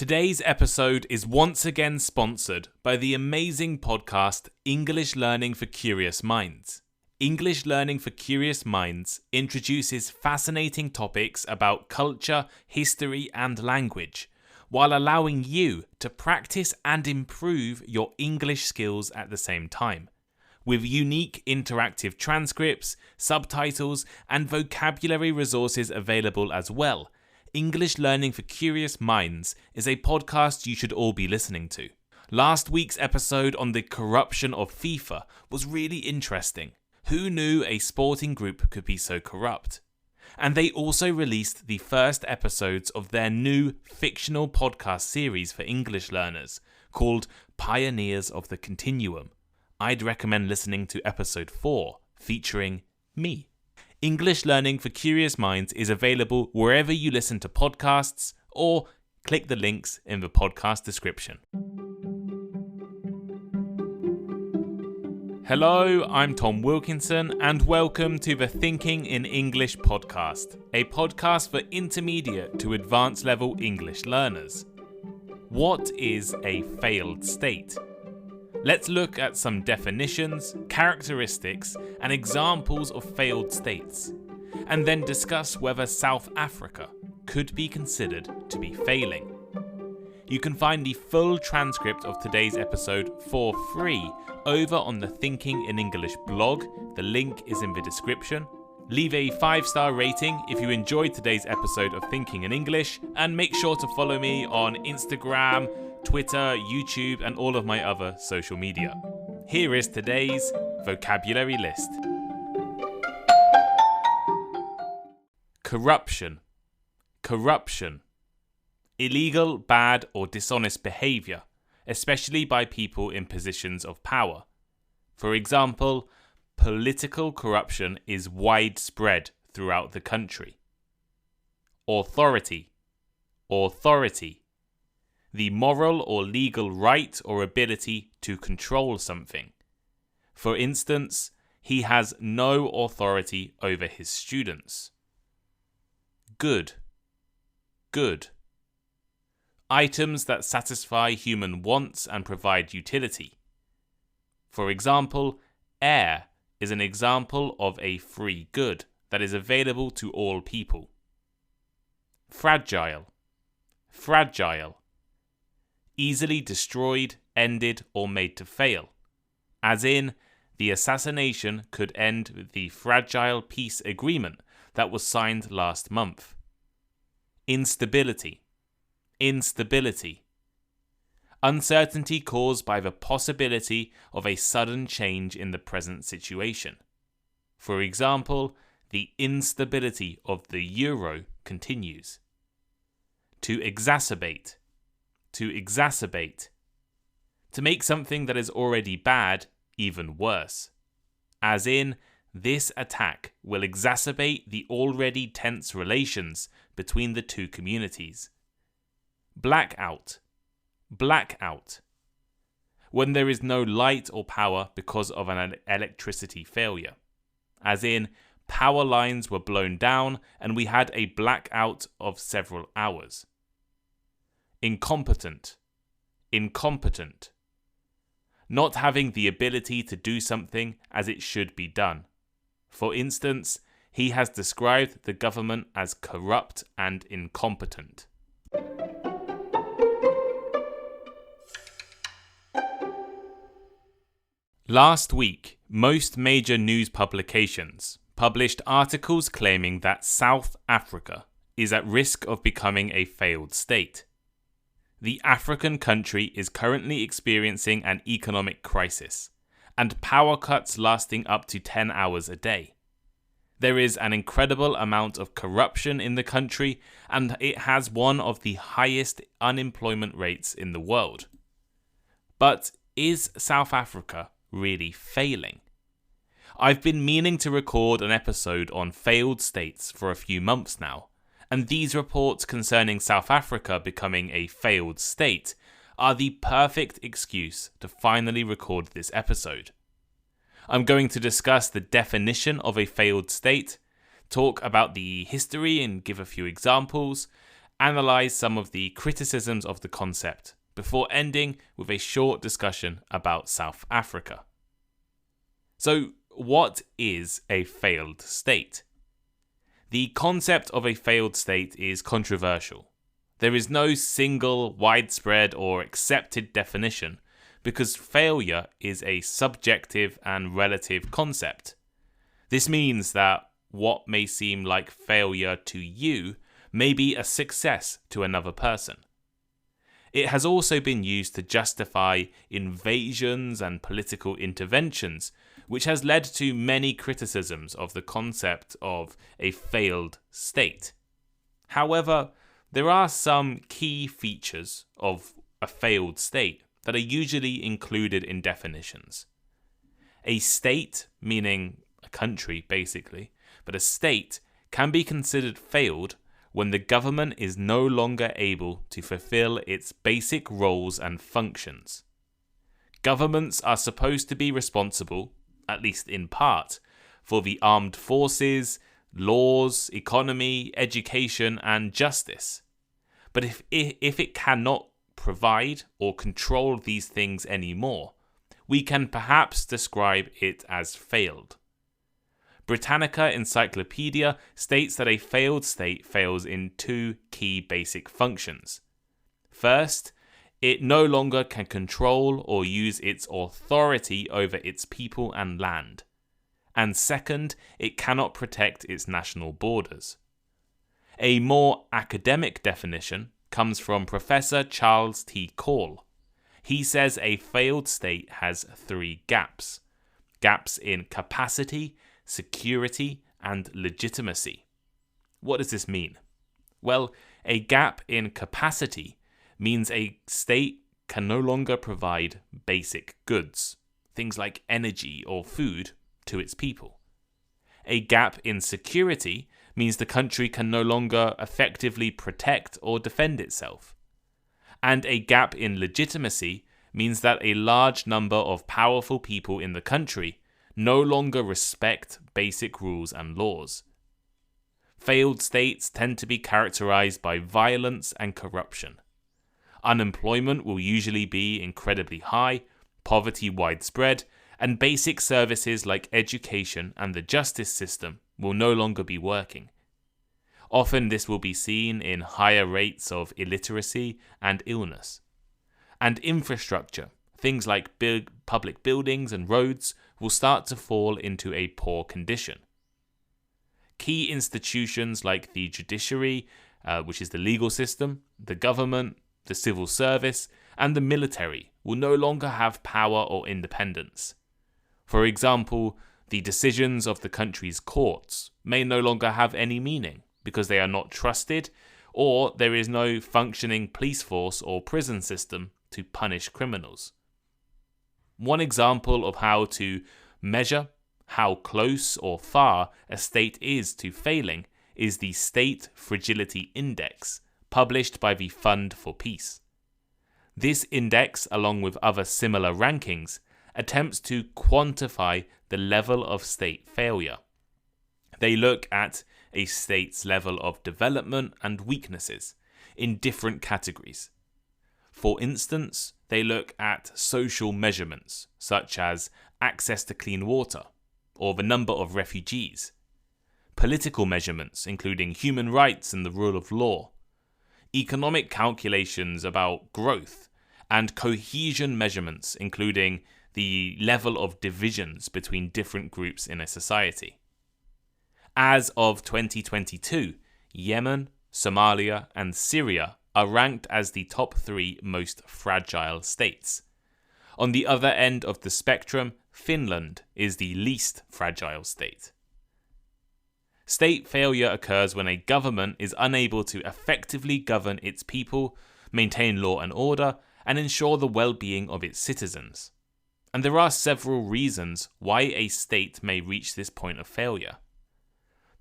Today's episode is once again sponsored by the amazing podcast English Learning for Curious Minds. English Learning for Curious Minds introduces fascinating topics about culture, history, and language, while allowing you to practice and improve your English skills at the same time. With unique interactive transcripts, subtitles, and vocabulary resources available as well, English Learning for Curious Minds is a podcast you should all be listening to. Last week's episode on the corruption of FIFA was really interesting. Who knew a sporting group could be so corrupt? And they also released the first episodes of their new fictional podcast series for English learners called Pioneers of the Continuum. I'd recommend listening to episode 4 featuring me. English Learning for Curious Minds is available wherever you listen to podcasts, or click the links in the podcast description. Hello, I'm Tom Wilkinson, and welcome to the Thinking in English podcast, a podcast for intermediate to advanced level English learners. What is a failed state? Let's look at some definitions, characteristics, and examples of failed states, and then discuss whether South Africa could be considered to be failing. You can find the full transcript of today's episode for free over on the Thinking in English blog. The link is in the description. Leave a 5-star rating if you enjoyed today's episode of Thinking in English, and make sure to follow me on Instagram, Twitter, YouTube, and all of my other social media. Here is today's vocabulary list. Corruption. Corruption. Illegal, bad, or dishonest behaviour, especially by people in positions of power. For example, political corruption is widespread throughout the country. Authority. Authority. The moral or legal right or ability to control something. For instance, he has no authority over his students. Good. Good. Items that satisfy human wants and provide utility. For example, air is an example of a free good that is available to all people. Fragile. Fragile. Easily destroyed, ended, or made to fail. As in, the assassination could end the fragile peace agreement that was signed last month. Instability. Instability. Uncertainty caused by the possibility of a sudden change in the present situation. For example, the instability of the euro continues. To exacerbate. To exacerbate. To make something that is already bad even worse. As in, this attack will exacerbate the already tense relations between the two communities. Blackout. Blackout. When there is no light or power because of an electricity failure. As in, power lines were blown down and we had a blackout of several hours. Incompetent. Incompetent. Not having the ability to do something as it should be done. For instance, he has described the government as corrupt and incompetent. Last week, most major news publications published articles claiming that South Africa is at risk of becoming a failed state. The African country is currently experiencing an economic crisis, and power cuts lasting up to 10 hours a day. There is an incredible amount of corruption in the country, and it has one of the highest unemployment rates in the world. But is South Africa really failing? I've been meaning to record an episode on failed states for a few months now, and these reports concerning South Africa becoming a failed state are the perfect excuse to finally record this episode. I'm going to discuss the definition of a failed state, talk about the history and give a few examples, analyze some of the criticisms of the concept before ending with a short discussion about South Africa. So, what is a failed state? The concept of a failed state is controversial. There is no single, widespread, or accepted definition because failure is a subjective and relative concept. This means that what may seem like failure to you may be a success to another person. It has also been used to justify invasions and political interventions, which has led to many criticisms of the concept of a failed state. However, there are some key features of a failed state that are usually included in definitions. A state, meaning a country basically, but a state can be considered failed when the government is no longer able to fulfill its basic roles and functions. Governments are supposed to be responsible, at least in part, for the armed forces, laws, economy, education, and justice. But if it cannot provide or control these things anymore, we can perhaps describe it as failed. Britannica Encyclopedia states that a failed state fails in two key basic functions. First, it no longer can control or use its authority over its people and land. And second, it cannot protect its national borders. A more academic definition comes from Professor Charles T. Call. He says a failed state has three gaps. Gaps in capacity, security, and legitimacy. What does this mean? Well, a gap in capacity means a state can no longer provide basic goods, things like energy or food, to its people. A gap in security means the country can no longer effectively protect or defend itself. And a gap in legitimacy means that a large number of powerful people in the country no longer respect basic rules and laws. Failed states tend to be characterized by violence and corruption. Unemployment will usually be incredibly high, poverty widespread, and basic services like education and the justice system will no longer be working. Often this will be seen in higher rates of illiteracy and illness. And infrastructure, things like big public buildings and roads, will start to fall into a poor condition. Key institutions like the judiciary, which is the legal system, the government, the civil service, and the military will no longer have power or independence. For example, the decisions of the country's courts may no longer have any meaning because they are not trusted, or there is no functioning police force or prison system to punish criminals. One example of how to measure how close or far a state is to failing is the State Fragility Index, published by the Fund for Peace. This index, along with other similar rankings, attempts to quantify the level of state failure. They look at a state's level of development and weaknesses in different categories. For instance, they look at social measurements such as access to clean water or the number of refugees, political measurements including human rights and the rule of law, economic calculations about growth, and cohesion measurements including the level of divisions between different groups in a society. As of 2022, Yemen, Somalia, and Syria are ranked as the top 3 most fragile states. On the other end of the spectrum, Finland is the least fragile state. State failure occurs when a government is unable to effectively govern its people, maintain law and order, and ensure the well-being of its citizens. And there are several reasons why a state may reach this point of failure.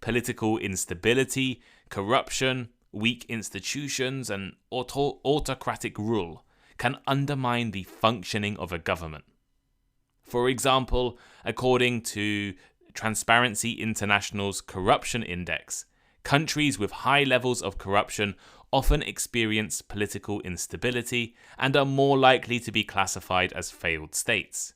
Political instability, corruption, weak institutions, and autocratic rule can undermine the functioning of a government. For example, according to Transparency International's Corruption Index, countries with high levels of corruption often experience political instability and are more likely to be classified as failed states.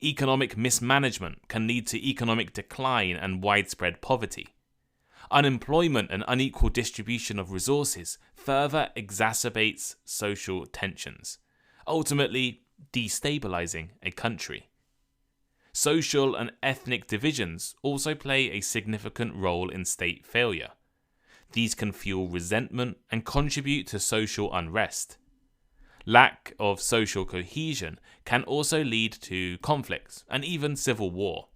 Economic mismanagement can lead to economic decline and widespread poverty. Unemployment and unequal distribution of resources further exacerbates social tensions, ultimately destabilizing a country. Social and ethnic divisions also play a significant role in state failure. These can fuel resentment and contribute to social unrest. Lack of social cohesion can also lead to conflicts and even civil war.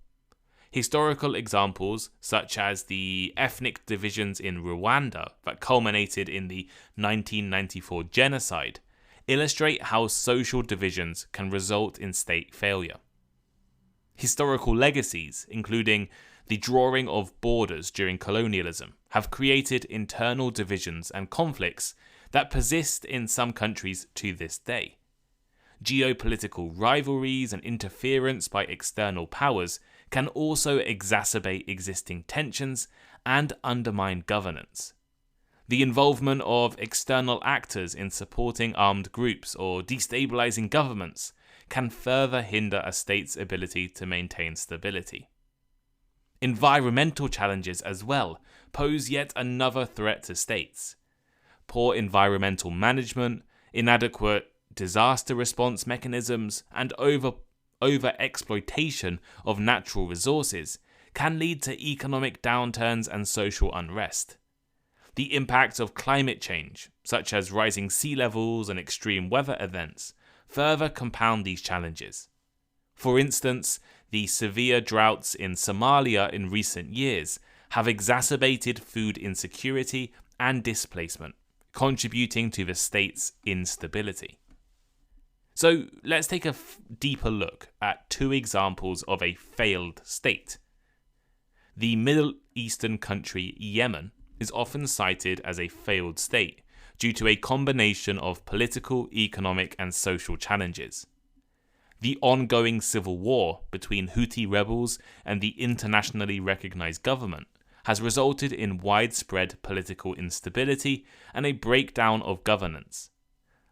Historical examples, such as the ethnic divisions in Rwanda that culminated in the 1994 genocide, illustrate how social divisions can result in state failure. Historical legacies, including the drawing of borders during colonialism, have created internal divisions and conflicts that persist in some countries to this day. Geopolitical rivalries and interference by external powers can also exacerbate existing tensions and undermine governance. The involvement of external actors in supporting armed groups or destabilizing governments can further hinder a state's ability to maintain stability. Environmental challenges as well pose yet another threat to states. Poor environmental management, inadequate disaster response mechanisms, and over-exploitation of natural resources can lead to economic downturns and social unrest. The impact of climate change, such as rising sea levels and extreme weather events, further compound these challenges. For instance, the severe droughts in Somalia in recent years have exacerbated food insecurity and displacement, contributing to the state's instability. So let's take a deeper look at two examples of a failed state. The Middle Eastern country Yemen is often cited as a failed state due to a combination of political, economic, and social challenges. The ongoing civil war between Houthi rebels and the internationally recognized government has resulted in widespread political instability and a breakdown of governance.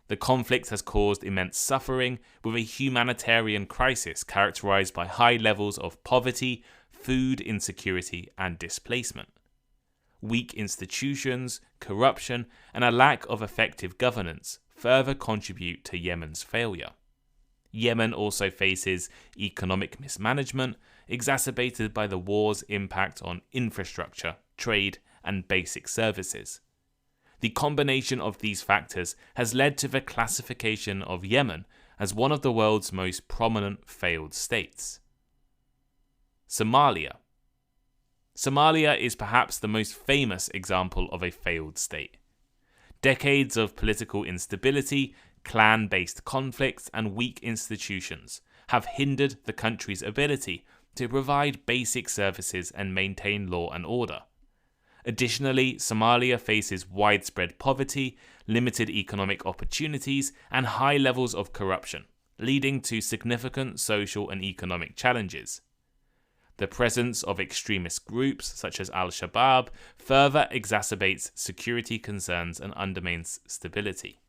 The conflict has caused immense suffering, with a humanitarian crisis characterized by high levels of poverty, food insecurity, and displacement. Weak institutions, corruption, and a lack of effective governance further contribute to Yemen's failure. Yemen also faces economic mismanagement, exacerbated by the war's impact on infrastructure, trade, and basic services. The combination of these factors has led to the classification of Yemen as one of the world's most prominent failed states. Somalia. Somalia is perhaps the most famous example of a failed state. Decades of political instability, clan-based conflicts, and weak institutions have hindered the country's ability to provide basic services and maintain law and order. Additionally, Somalia faces widespread poverty, limited economic opportunities, and high levels of corruption, leading to significant social and economic challenges. The presence of extremist groups such as Al-Shabaab further exacerbates security concerns and undermines stability.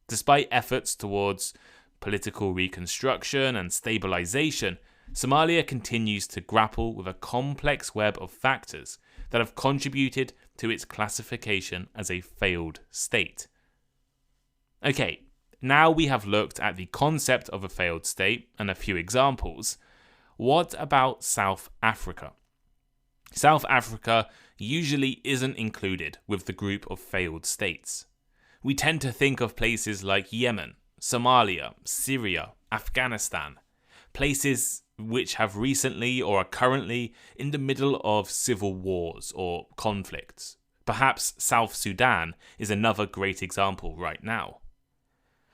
Despite efforts towards political reconstruction and stabilization, Somalia continues to grapple with a complex web of factors that have contributed to its classification as a failed state. Okay, now we have looked at the concept of a failed state and a few examples. What about South Africa? South Africa usually isn't included with the group of failed states. We tend to think of places like Yemen, Somalia, Syria, Afghanistan, places which have recently or are currently in the middle of civil wars or conflicts. Perhaps South Sudan is another great example right now.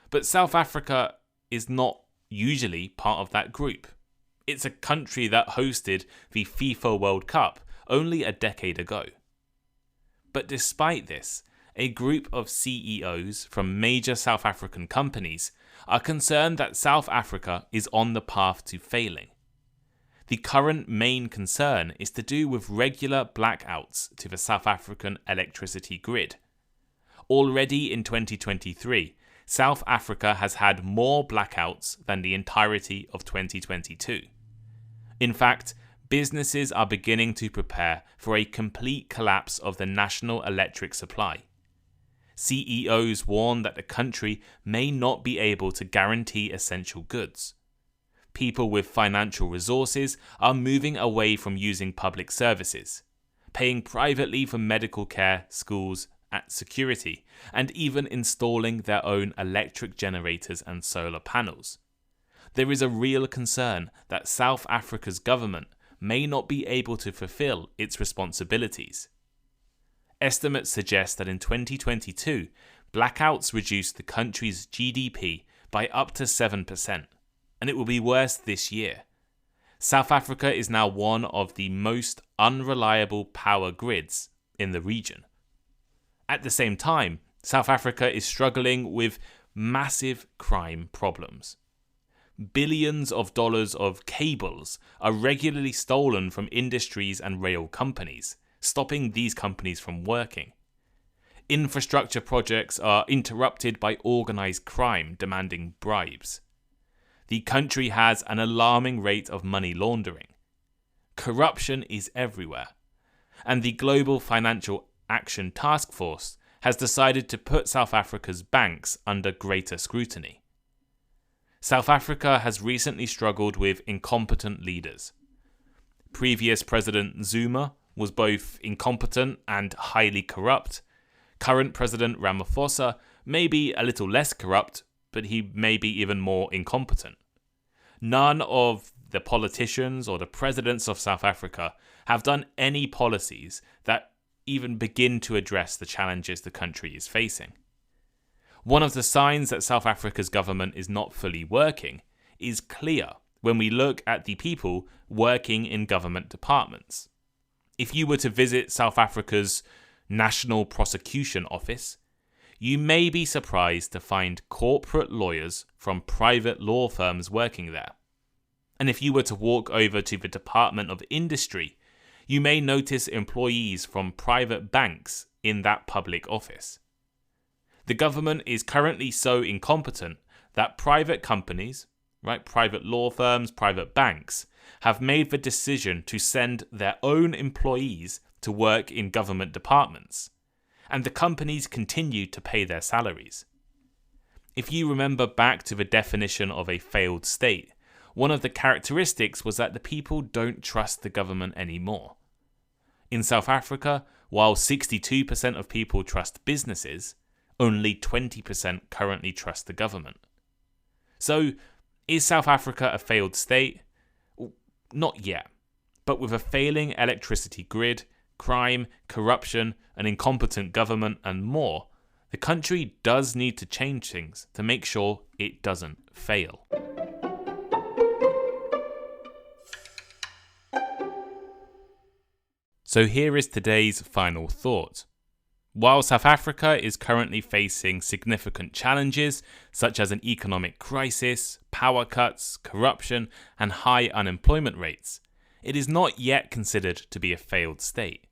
But South Africa is not usually part of that group. It's a country that hosted the FIFA World Cup only a decade ago. But despite this, a group of CEOs from major South African companies are concerned that South Africa is on the path to failing. The current main concern is to do with regular blackouts to the South African electricity grid. Already in 2023, South Africa has had more blackouts than the entirety of 2022. In fact, businesses are beginning to prepare for a complete collapse of the national electric supply. CEOs warn that the country may not be able to guarantee essential goods. People with financial resources are moving away from using public services, paying privately for medical care, schools, security, and even installing their own electric generators and solar panels. There is a real concern that South Africa's government may not be able to fulfill its responsibilities. Estimates suggest that in 2022, blackouts reduced the country's GDP by up to 7%, and it will be worse this year. South Africa is now one of the most unreliable power grids in the region. At the same time, South Africa is struggling with massive crime problems. Billions of dollars of cables are regularly stolen from industries and rail companies, stopping these companies from working. Infrastructure projects are interrupted by organised crime demanding bribes. The country has an alarming rate of money laundering. Corruption is everywhere, and the Global Financial Action Task Force has decided to put South Africa's banks under greater scrutiny. South Africa has recently struggled with incompetent leaders. Previous President Zuma was both incompetent and highly corrupt. Current President Ramaphosa may be a little less corrupt, but he may be even more incompetent. None of the politicians or the presidents of South Africa have done any policies that even begin to address the challenges the country is facing. One of the signs that South Africa's government is not fully working is clear when we look at the people working in government departments. If you were to visit South Africa's National Prosecution Office, you may be surprised to find corporate lawyers from private law firms working there. And if you were to walk over to the Department of Industry, you may notice employees from private banks in that public office. The government is currently so incompetent that private companies, private law firms, private banks, have made the decision to send their own employees to work in government departments, and the companies continue to pay their salaries. If you remember back to the definition of a failed state, one of the characteristics was that the people don't trust the government anymore. In South Africa, while 62% of people trust businesses, only 20% currently trust the government. So, is South Africa a failed state? Not yet, but with a failing electricity grid, crime, corruption, an incompetent government, and more, the country does need to change things to make sure it doesn't fail. So here is today's final thought. While South Africa is currently facing significant challenges such as an economic crisis, power cuts, corruption, and high unemployment rates, it is not yet considered to be a failed state.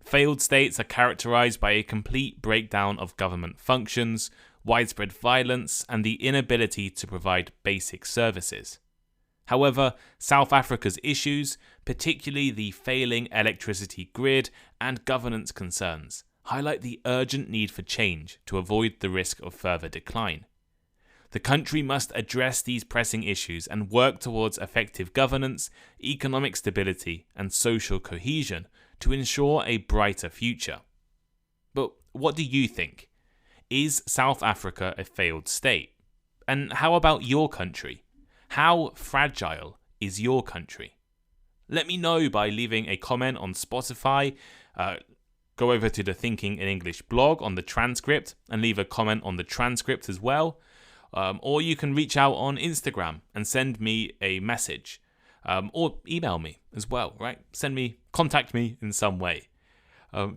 Failed states are characterized by a complete breakdown of government functions, widespread violence, and the inability to provide basic services. However, South Africa's issues, particularly the failing electricity grid and governance concerns, highlight the urgent need for change to avoid the risk of further decline. The country must address these pressing issues and work towards effective governance, economic stability, and social cohesion to ensure a brighter future. But what do you think? Is South Africa a failed state? And how about your country? How fragile is your country? Let me know by leaving a comment on Spotify. Go over to the Thinking in English blog on the transcript and leave a comment on the transcript as well. Or you can reach out on Instagram and send me a message. Or email me as well, right? Contact me in some way.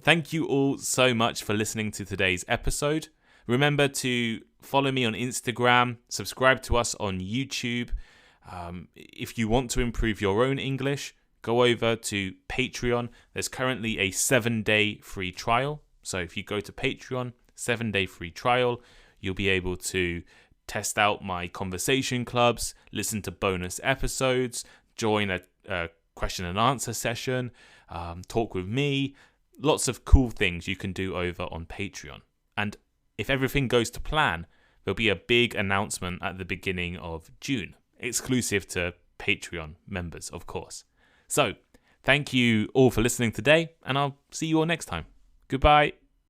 Thank you all so much for listening to today's episode. Remember to follow me on Instagram, subscribe to us on YouTube. If you want to improve your own English, go over to Patreon. There's currently a 7-day free trial. So if you go to Patreon, 7-day free trial. You'll be able to test out my conversation clubs, listen to bonus episodes, join a question and answer session, talk with me. Lots of cool things you can do over on Patreon. And if everything goes to plan, there'll be a big announcement at the beginning of June, exclusive to Patreon members, of course. So, thank you all for listening today, and I'll see you all next time. Goodbye.